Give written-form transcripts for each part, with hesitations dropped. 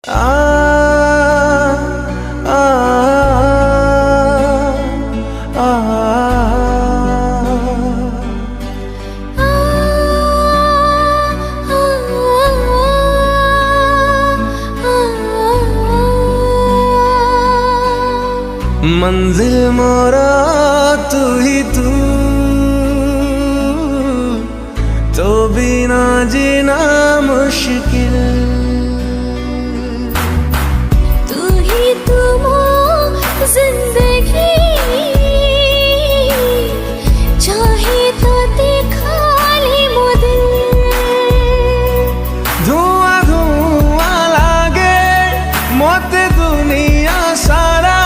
आ, आ, आ, मंजिल मोरा तू ही तू, तो बिना जीना मुश्किल। तू ही तुम जिंदगी, चाहे तो दिखा ले मुझे। धुआं धुआं लागे मोते दुनिया सारा,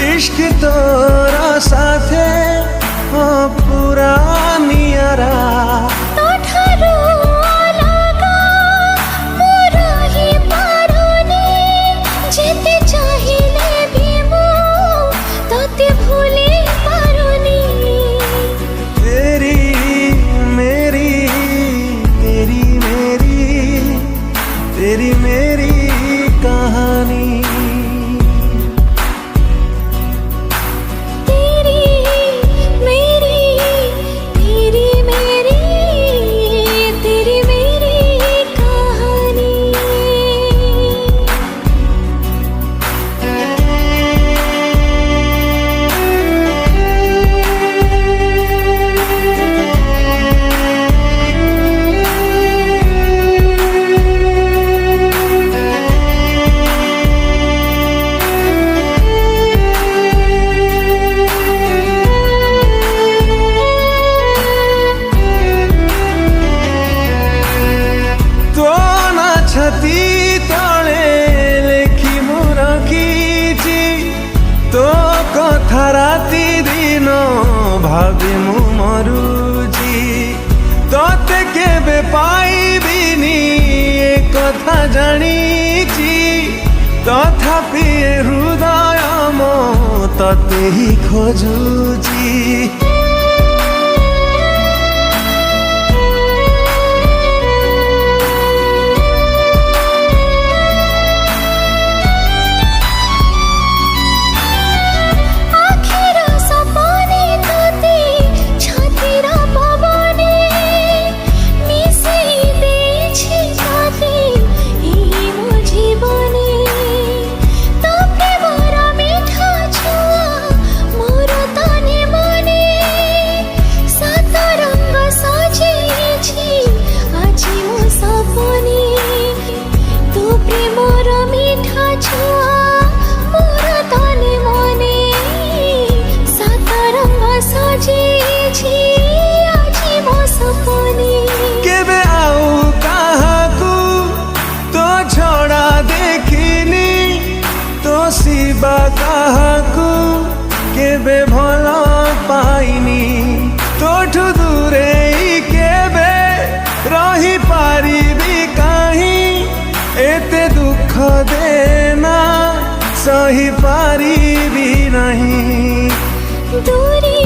इश्क तोरा साथे हो पूरा नियारा। तो ठारो लगा मोरा ही पारोने, जेते चाहिले भी मो तोते भूले पारोनी। तेरी मेरी तेरी मेरी तेरी मेरी कहानी। छाती तले लेखी मु रखीची, तो कथा राति दिन भावे मु मरुची। तोते केबे पाइबिनी ए कथा जानिची, तथापि हृदय मो तते ही खोजुची। केबे आउ काहाकू तो छोड़ा देखिनी, तो सिवा काहाकू केबे भल पाइनी। तोठू दूरे केबे रही पारिबी काहीं, एते दुख देना सही पारिबी नहीं। दूरी